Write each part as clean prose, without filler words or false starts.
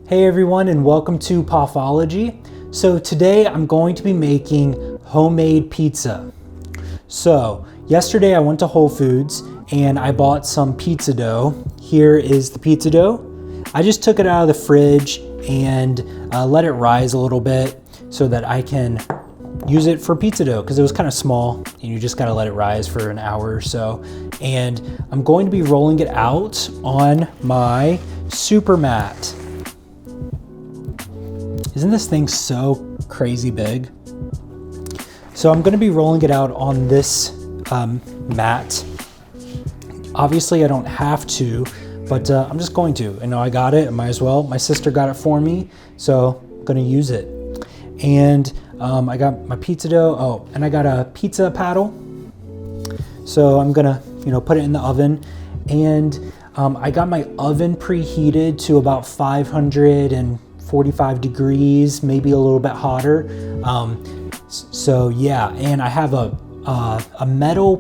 Hey everyone, and welcome to Pothology. So today I'm going to be making homemade pizza. So yesterday I went to Whole Foods and I bought some pizza dough. Here is the pizza dough. I just took it out of the fridge and let it rise a little bit so that I can use it for pizza dough because it was kind of small and you just gotta let it rise for an hour or so. And I'm going to be rolling it out on my super mat. Isn't this thing so crazy big? So I'm gonna be rolling it out on this mat. Obviously I don't have to, but I'm just going to. I know I got it, I might as well. My sister got it for me, so I'm gonna use it. And I got my pizza dough. Oh, and I got a pizza paddle. So I'm gonna, put it in the oven. And I got my oven preheated to about 545 degrees, maybe a little bit hotter. So yeah, and I have a metal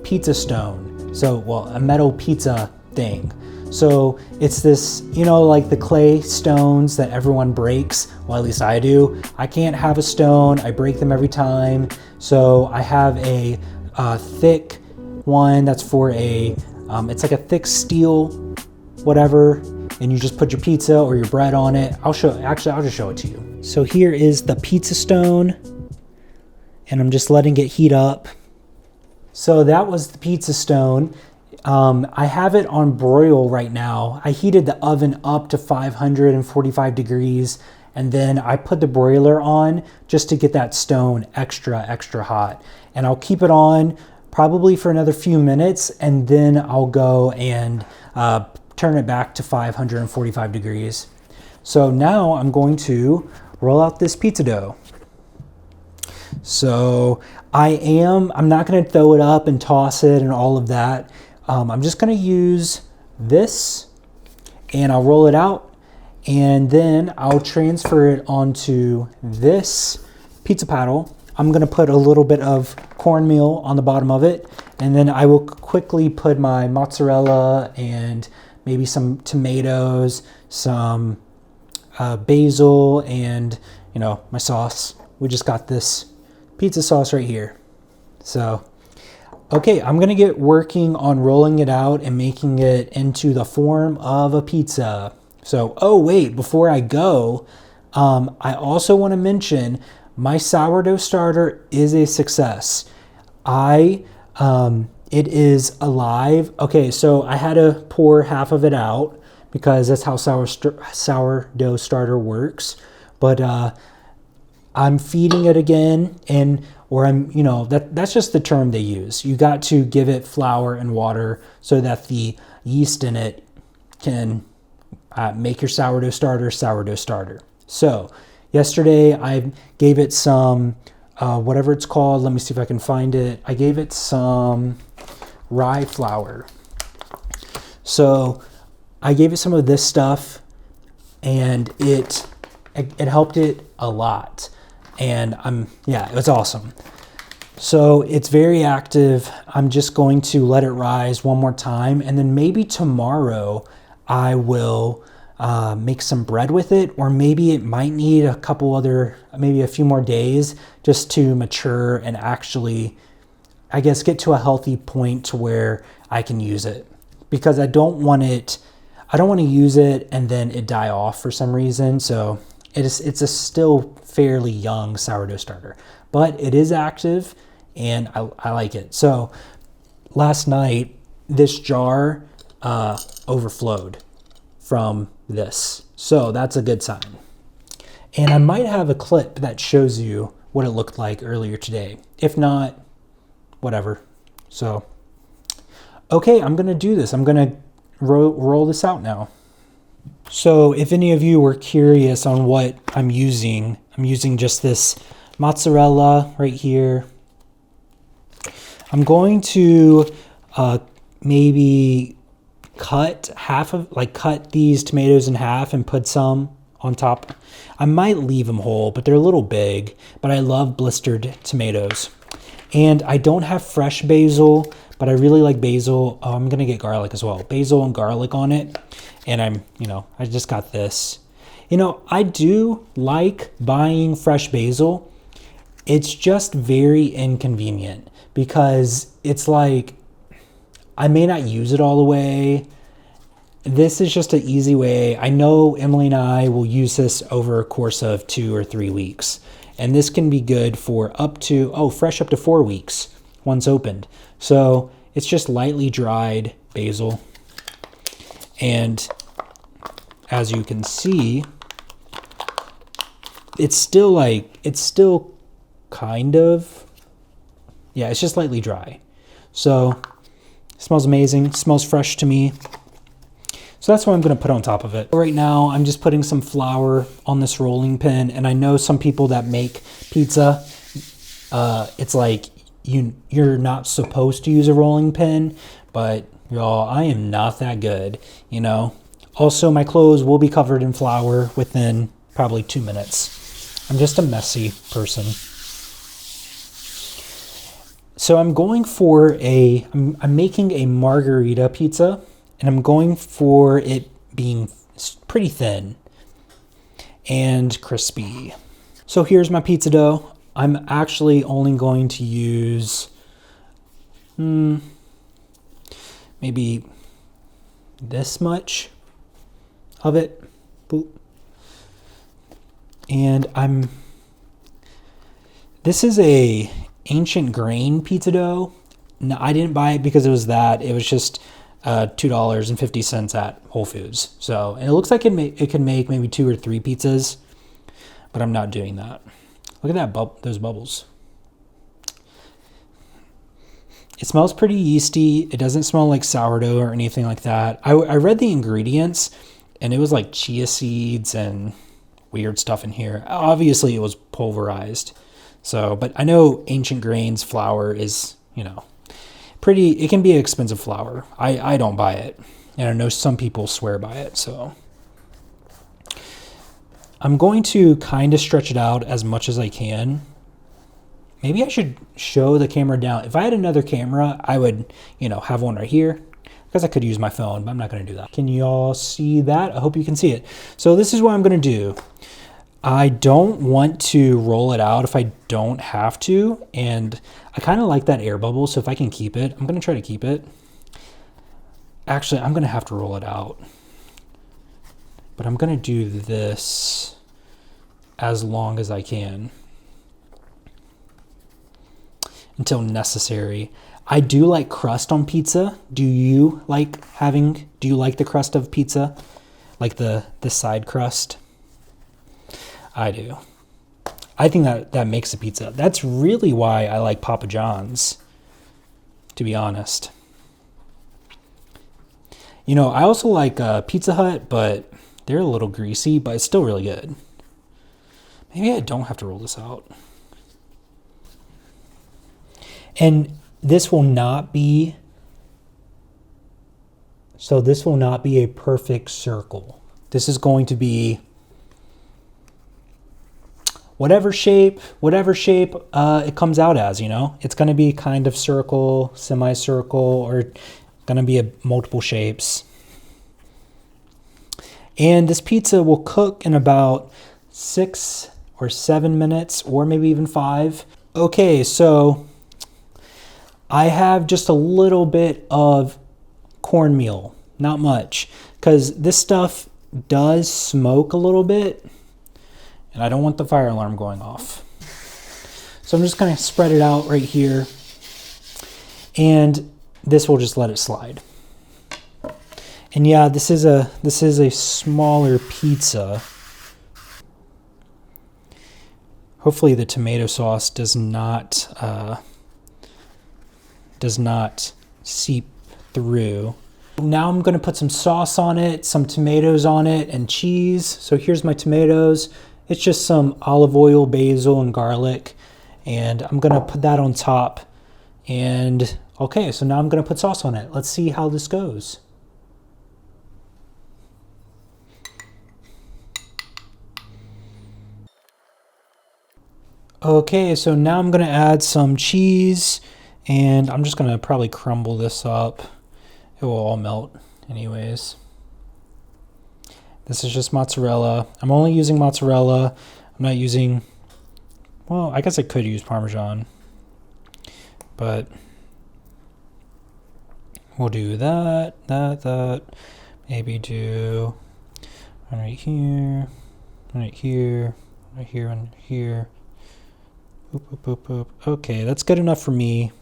pizza stone. So, well, a metal pizza thing. So it's this, like the clay stones that everyone breaks. Well, at least I do. I can't have a stone. I break them every time. So I have a thick one that's for it's like a thick steel, whatever. And you just put your pizza or your bread on it. I'll just show it to you. So here is the pizza stone. And I'm just letting it heat up. So that was the pizza stone. I have it on broil right now. I heated the oven up to 545 degrees and then I put the broiler on just to get that stone extra hot. And I'll keep it on probably for another few minutes and then I'll go and turn it back to 545 degrees. So now I'm going to roll out this pizza dough. So I'm not going to throw it up and toss it and all of that. I'm just going to use this and I'll roll it out and then I'll transfer it onto this pizza paddle. I'm going to put a little bit of cornmeal on the bottom of it and then I will quickly put my mozzarella and maybe some tomatoes, some basil, and my sauce. We just got this pizza sauce right here. So okay, I'm gonna get working on rolling it out and making it into the form of a pizza. So, oh wait, before I go, I also want to mention my sourdough starter is a success. It is alive. Okay, so I had to pour half of it out because that's how sourdough starter works. But I'm feeding it again, that's just the term they use. You got to give it flour and water so that the yeast in it can make your sourdough starter. So yesterday I gave it some, whatever it's called. Let me see if I can find it. I gave it some rye flour. So I gave it some of this stuff and it helped it a lot. And it was awesome. So it's very active. I'm just going to let it rise one more time. And then maybe tomorrow I will make some bread with it, or maybe it might need maybe a few more days just to mature and actually, I guess, get to a healthy point to where I can use it. Because I don't want to use it and then it die off for some reason. So it's a still fairly young sourdough starter, but it is active and I like it. So last night, this jar overflowed from this. So that's a good sign. And I might have a clip that shows you what it looked like earlier today. If not, whatever. So, okay, I'm going to do this. I'm going to roll this out now. So if any of you were curious on what I'm using just this mozzarella right here. I'm going to maybe cut these tomatoes in half and put some on top. I might leave them whole, but they're a little big, but I love blistered tomatoes. And I don't have fresh basil, but I really like basil. I'm going to get garlic as well. Basil and garlic on it. And I just got this. You know, I do like buying fresh basil. It's just very inconvenient because it's like I may not use it all the way. This is just an easy way. I know Emily and I will use this over a course of 2 or 3 weeks. And this can be good for fresh up to 4 weeks once opened. So it's just lightly dried basil. And as you can see, it's still kind of, yeah, it's just lightly dry. So it smells amazing. It smells fresh to me. So that's what I'm going to put on top of it. Right now, I'm just putting some flour on this rolling pin. And I know some people that make pizza, it's like you're not supposed to use a rolling pin. But y'all, I am not that good, you know. Also, my clothes will be covered in flour within probably 2 minutes. I'm just a messy person. So I'm going for I'm making a margarita pizza, and I'm going for it being pretty thin and crispy. So here's my pizza dough. I'm actually only going to use maybe this much of it. Boop. And this is a ancient grain pizza dough. No, I didn't buy it because it was that. It was just $2.50 at Whole Foods. So, and it looks like it can make maybe 2 or 3 pizzas, but I'm not doing that. Look at that those bubbles. It smells pretty yeasty. It doesn't smell like sourdough or anything like that. I read the ingredients, and it was like chia seeds and weird stuff in here. Obviously, it was pulverized. So, but I know ancient grains flour is, you know, it can be an expensive flour. I don't buy it. And I know some people swear by it, so. I'm going to kind of stretch it out as much as I can. Maybe I should show the camera down. If I had another camera, I would, you know, have one right here. Because I could use my phone, but I'm not going to do that. Can you all see that? I hope you can see it. So this is what I'm going to do. I don't want to roll it out if I don't have to, and I kind of like that air bubble, so if I can keep it, I'm going to try to keep it. Actually, I'm going to have to roll it out, but I'm going to do this as long as I can until necessary. I do like crust on pizza. Do you like the crust of pizza? Like the side crust? I do. I think that makes a pizza. That's really why I like Papa John's, to be honest. You know, I also like Pizza Hut, but they're a little greasy, but it's still really good. Maybe I don't have to roll this out. And this will not be a perfect circle. This is going to be whatever shape it comes out as, you know. It's going to be kind of circle, semicircle, or going to be multiple shapes. And this pizza will cook in about 6 or 7 minutes, or maybe even 5. Okay, so I have just a little bit of cornmeal, not much, because this stuff does smoke a little bit. And I don't want the fire alarm going off. So I'm just going to spread it out right here. And this will just let it slide. And yeah, this is a smaller pizza. Hopefully the tomato sauce does not seep through. Now I'm going to put some sauce on it, some tomatoes on it, and cheese. So here's my tomatoes. It's just some olive oil, basil, and garlic. And I'm going to put that on top. And okay, so now I'm going to put sauce on it. Let's see how this goes. Okay, so now I'm going to add some cheese. And I'm just going to probably crumble this up. It will all melt anyways. This is just mozzarella. I'm only using mozzarella. I'm not using, well, I guess I could use Parmesan, but we'll do that. Maybe do one right here, one right here, right here, and here. Boop, boop, boop, boop. Okay, that's good enough for me.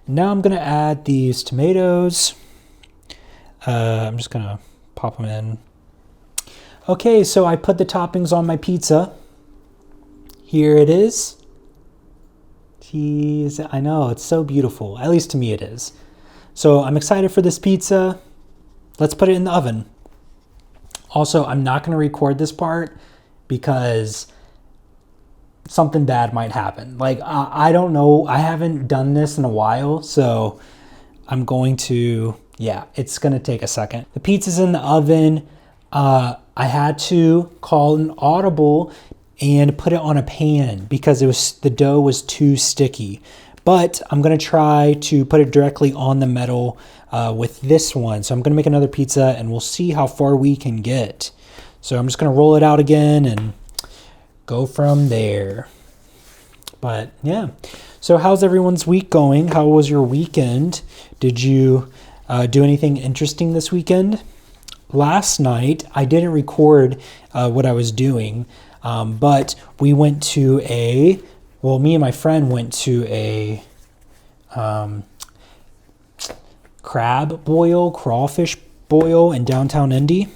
Now I'm going to add these tomatoes. I'm just going to pop them in. Okay, so I put the toppings on my pizza. Here it is. Jeez, I know, it's so beautiful. At least to me it is. So I'm excited for this pizza. Let's put it in the oven. Also, I'm not going to record this part because something bad might happen. Like, I don't know. I haven't done this in a while, so I'm going to, yeah, it's going to take a second. The pizza's in the oven. I had to call an audible and put it on a pan because the dough was too sticky. But I'm going to try to put it directly on the metal with this one. So I'm going to make another pizza and we'll see how far we can get. So I'm just going to roll it out again and go from there. But yeah. So how's everyone's week going? How was your weekend? Did you do anything interesting this weekend? Last night, I didn't record what I was doing, but we went to me and my friend went to a crawfish boil in downtown Indy.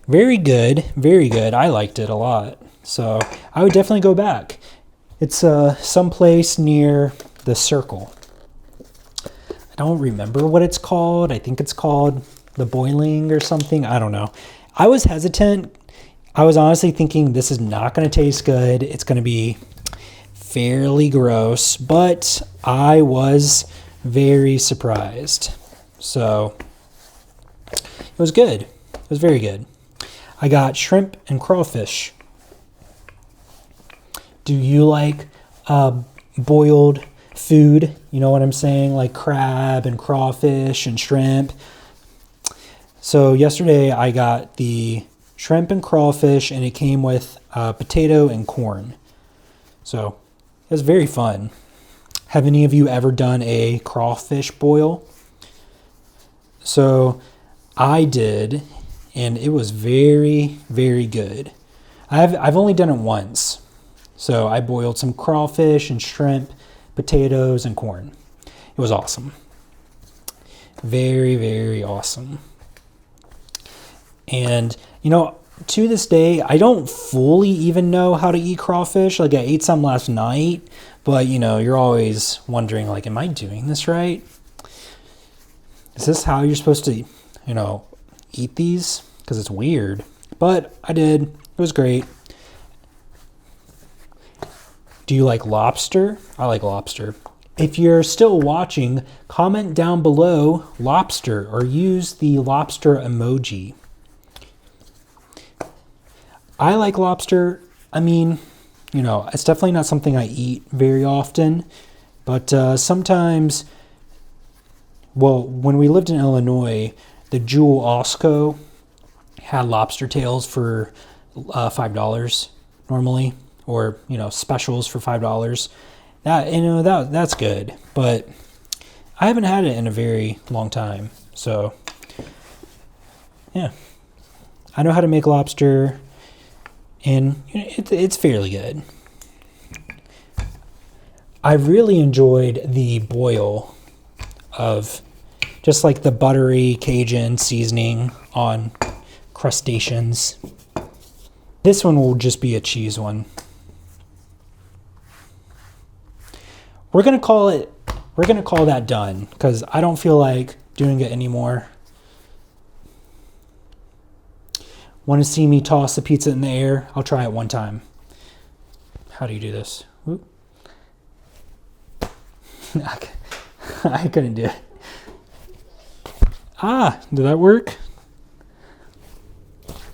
Very good, very good. I liked it a lot. So I would definitely go back. It's someplace near the Circle. I don't remember what it's called. I think it's called the Boiling or something. I don't know. I was hesitant. I was honestly thinking this is not going to taste good. It's going to be fairly gross, but I was very surprised. So it was good. It was very good. I got shrimp and crawfish. Do you like boiled food? You know what I'm saying? Like crab and crawfish and shrimp. So yesterday I got the shrimp and crawfish and it came with potato and corn. So it was very fun. Have any of you ever done a crawfish boil? So I did, and it was very, very good. I've only done it once. So I boiled some crawfish and shrimp, potatoes, and corn. It was awesome. Very, very awesome. And, you know, to this day, I don't fully even know how to eat crawfish. Like, I ate some last night, but, you know, you're always wondering, like, am I doing this right? Is this how you're supposed to, you know, eat these? Because it's weird. But I did. It was great. Do you like lobster? I like lobster. If you're still watching, comment down below lobster or use the lobster emoji. I like lobster. I mean, you know, it's definitely not something I eat very often, but sometimes, well, when we lived in Illinois, the Jewel Osco had lobster tails for $5 normally, or, you know, specials for $5. That, you know, that's good, but I haven't had it in a very long time. So, yeah, I know how to make lobster. And you know, it's fairly good. I really enjoyed the boil of just like the buttery Cajun seasoning on crustaceans. This one will just be a cheese one. We're gonna call that done because I don't feel like doing it anymore. Want to see me toss the pizza in the air? I'll try it one time. How do you do this? Whoop. I couldn't do it. Ah, did that work?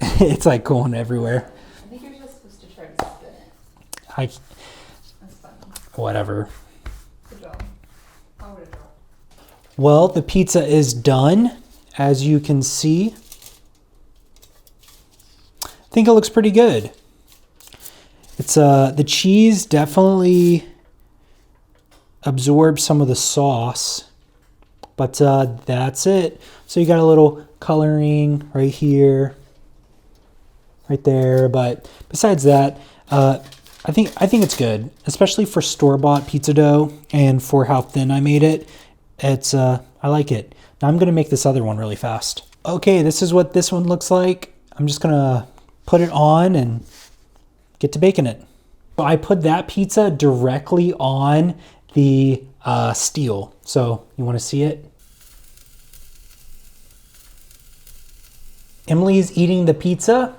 It's like going everywhere. I think you're just supposed to try to spin it. That's funny. Whatever. Good job. I would have dropped. Well, the pizza is done, as you can see. think it looks pretty good. It's the cheese definitely absorbs some of the sauce, but that's it. So you got a little coloring right here, right there. But besides that, I think it's good, especially for store-bought pizza dough and for how thin I made it. It's I like it. Now I'm gonna make this other one really fast. Okay, this is what this one looks like. I'm just gonna put it on and get to baking it. So I put that pizza directly on the steel. So you want to see it? Emily's eating the pizza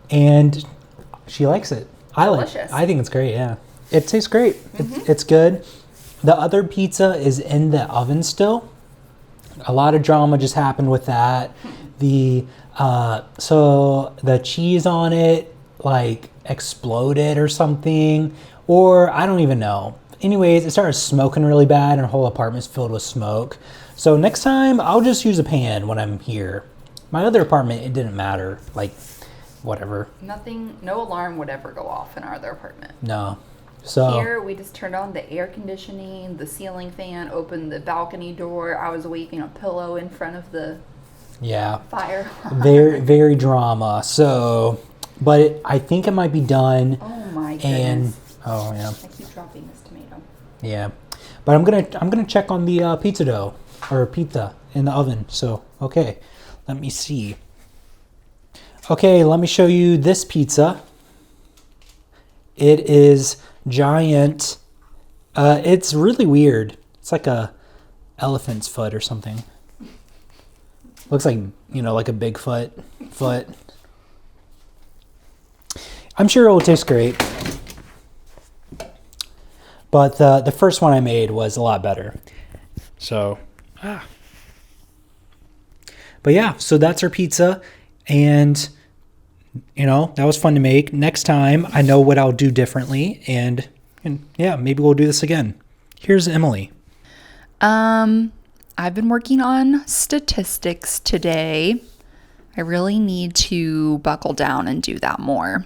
and she likes it. Delicious. I think it's great. Yeah, it tastes great. It's good. The other pizza is in the oven still. A lot of drama just happened with that. So the cheese on it like exploded or something, or I don't even know. Anyways, it started smoking really bad and the whole apartment's filled with smoke. So next time I'll just use a pan when I'm here. My other apartment, it didn't matter. Like, whatever. No alarm would ever go off in our other apartment. No. So here, we just turned on the air conditioning, the ceiling fan, opened the balcony door. I was awake in a pillow in front of the fire. very, very drama. So, but I think it might be done. Oh my goodness. And oh yeah. I keep dropping this tomato. Yeah, but I'm gonna check on the pizza dough or pizza in the oven. So okay, let me see. Okay, let me show you this pizza. It is giant. It's really weird. It's like a elephant's foot or something. Looks like, like a Bigfoot foot. I'm sure it will taste great. But the first one I made was a lot better. So, But yeah, so that's our pizza. And, that was fun to make. Next time, I know what I'll do differently. And yeah, maybe we'll do this again. Here's Emily. I've been working on statistics today. I really need to buckle down and do that more.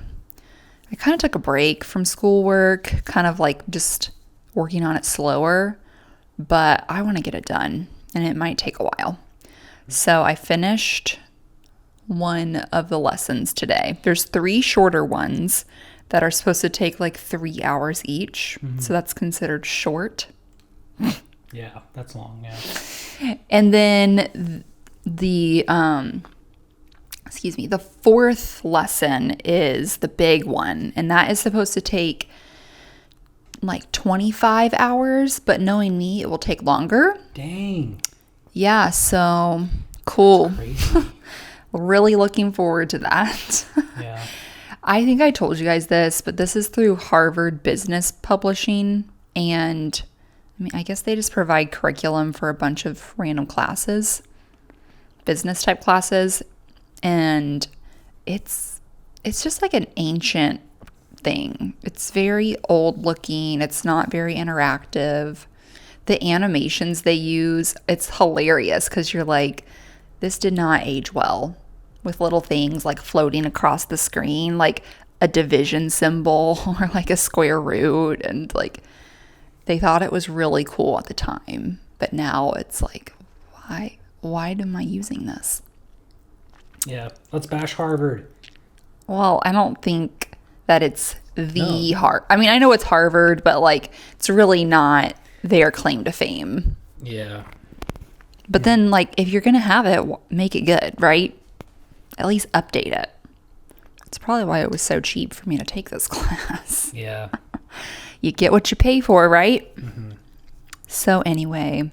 I kind of took a break from schoolwork, kind of like just working on it slower, but I want to get it done and it might take a while. So I finished one of the lessons today. There's 3 shorter ones that are supposed to take like 3 hours each. Mm-hmm. So that's considered short. Yeah, that's long, yeah. And then the 4th lesson is the big one, and that is supposed to take like 25 hours, but knowing me, it will take longer. Dang. Yeah, so cool. Really looking forward to that. Yeah. I think I told you guys this, but this is through Harvard Business Publishing, and I guess they just provide curriculum for a bunch of random classes, business type classes, and it's just like an ancient thing. It's very old looking. It's not very interactive. The animations they use, it's hilarious because you're like, this did not age well, with little things like floating across the screen, like a division symbol or like a square root, and like they thought it was really cool at the time, but now it's like, why am I using this? Yeah, let's bash Harvard. Well, I don't think that it's the Harvard. I know it's Harvard, but like it's really not their claim to fame. Yeah. But then, like, if you're gonna have it, make it good, right? At least update it. That's probably why it was so cheap for me to take this class. Yeah. You get what you pay for, right? Mm-hmm. So anyway,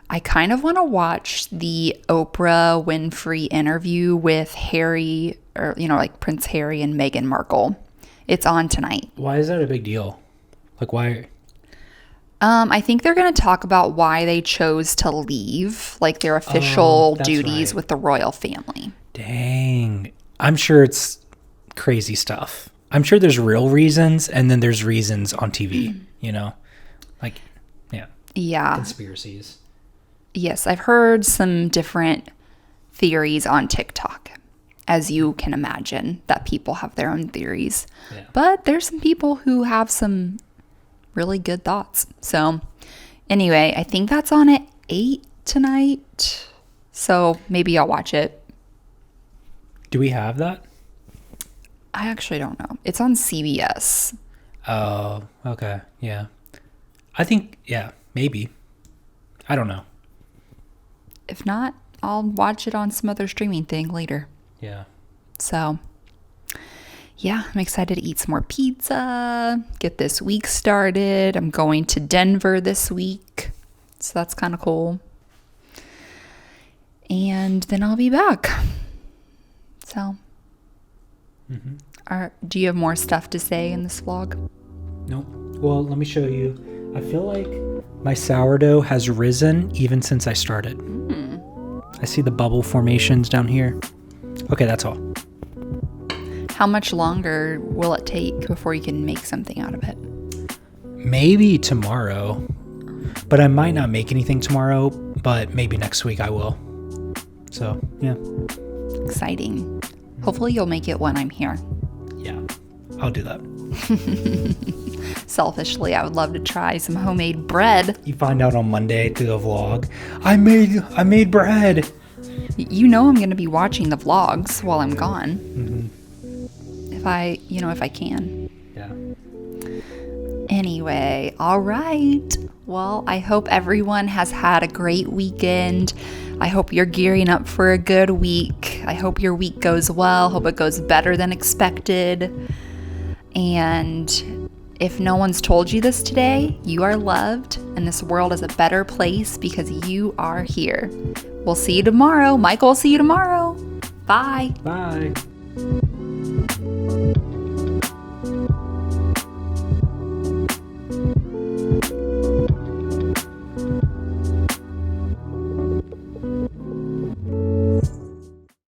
I kind of want to watch the Oprah Winfrey interview with Harry, or, like Prince Harry and Meghan Markle. It's on tonight. Why is that a big deal? Like, why? I think they're going to talk about why they chose to leave, like their official duties with the royal family. Dang. I'm sure it's crazy stuff. I'm sure there's real reasons, and then there's reasons on TV, Like, yeah. Yeah. Conspiracies. Yes, I've heard some different theories on TikTok. as you can imagine, that people have their own theories. Yeah. But there's some people who have some really good thoughts. So anyway, I think that's on at 8 tonight. So maybe I'll watch it. Do we have that? I actually don't know. It's on CBS. Oh, okay. Yeah. I think, yeah, maybe. I don't know. If not, I'll watch it on some other streaming thing later. Yeah. So, yeah, I'm excited to eat some more pizza, get this week started. I'm going to Denver this week, so that's kind of cool. And then I'll be back. So, do you have more stuff to say in this vlog? Nope. Well, let me show you. I feel like my sourdough has risen even since I started. I see the bubble formations down here. Okay, that's all. How much longer will it take before you can make something out of it? Maybe tomorrow. But I might not make anything tomorrow, but maybe next week I will. So, yeah. Exciting. Hopefully you'll make it when I'm here. Yeah, I'll do that. Selfishly, I would love to try some homemade bread. You find out on Monday through the vlog, I made bread. You know I'm going to be watching the vlogs while I'm gone. If I can. Yeah. Anyway, all right. Well, I hope everyone has had a great weekend. I hope you're gearing up for a good week. I hope your week goes well. Hope it goes better than expected. And if no one's told you this today, you are loved and this world is a better place because you are here. We'll see you tomorrow. Michael will see you tomorrow. Bye. Bye.